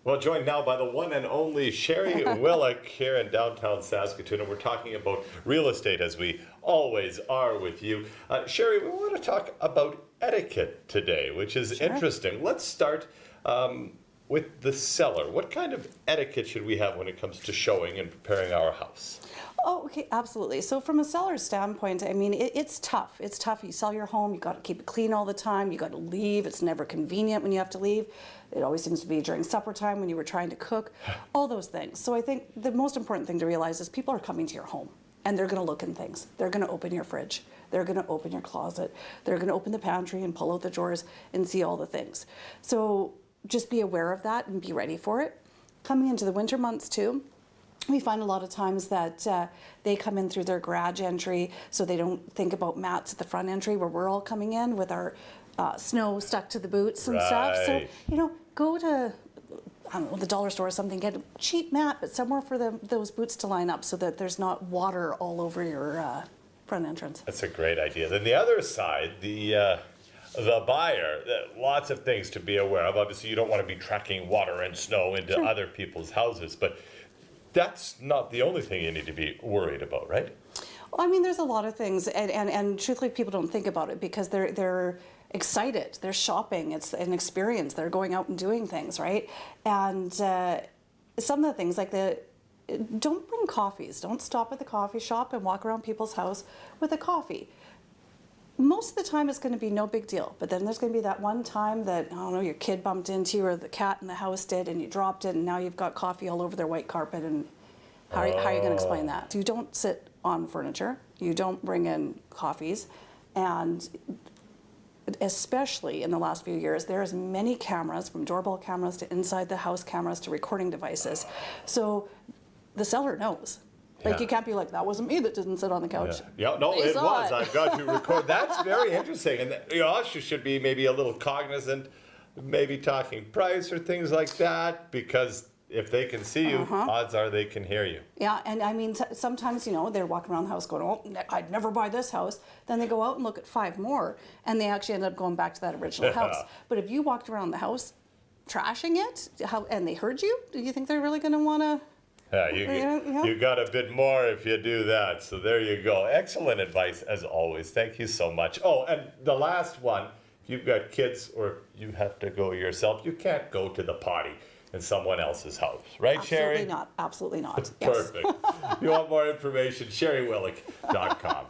Well, joined now by the one and only Sheri Willick here in downtown Saskatoon, and we're talking about real estate as we always are with you. Sheri, we want to talk about etiquette today, which is interesting. Let's start with the seller. What kind of etiquette should we have when it comes to showing and preparing our house? Oh, okay, absolutely. So from a seller's standpoint, I mean, it's tough. It's tough. You sell your home, you got to keep it clean all the time. You got to leave. It's never convenient when you have to leave. It always seems to be during supper time when you were trying to cook, all those things. So I think the most important thing to realize is people are coming to your home and they're going to look in things. They're going to open your fridge. They're going to open your closet. They're going to open the pantry and pull out the drawers and see all the things. So just be aware of that and be ready for it. Coming into the winter months too, we find a lot of times that they come in through their garage entry, so they don't think about mats at the front entry where we're all coming in with our snow stuck to the boots and stuff. So, you know, go to, I don't know, the dollar store or something, get a cheap mat, but somewhere for those boots to line up so that there's not water all over your front entrance. That's a great idea. Then the other side, the buyer, lots of things to be aware of. Obviously, you don't want to be tracking water and snow into other people's houses, but that's not the only thing you need to be worried about, right? Well, I mean, there's a lot of things, and truthfully, people don't think about it because they're excited. They're shopping. It's an experience. They're going out and doing things, right? And some of the things like don't bring coffees. Don't stop at the coffee shop and walk around people's house with a coffee. Most of the time it's going to be no big deal, but then there's going to be that one time that, I don't know, your kid bumped into you or the cat in the house did and you dropped it and now you've got coffee all over their white carpet, and how are you going to explain that? You don't sit on furniture, you don't bring in coffees, and especially in the last few years, there's many cameras, from doorbell cameras to inside the house cameras to recording devices, so the seller knows. Like, you can't be like, that wasn't me that didn't sit on the couch. Yeah, no, it was. I've got to record. That's very interesting. And you know, you should be maybe a little cognizant, maybe talking price or things like that, because if they can see you, odds are they can hear you. Yeah, and I mean, sometimes, you know, they're walking around the house going, oh, I'd never buy this house. Then they go out and look at 5 more, and they actually end up going back to that original house. But if you walked around the house trashing it, and they heard you, do you think they're really going to want to? Yeah, you got a bit more if you do that. So there you go. Excellent advice as always. Thank you so much. Oh, and the last one, if you've got kids or you have to go yourself, you can't go to the potty in someone else's house. Right, Sheri? Absolutely not. Absolutely not. Perfect. You want more information, SheriWillick.com.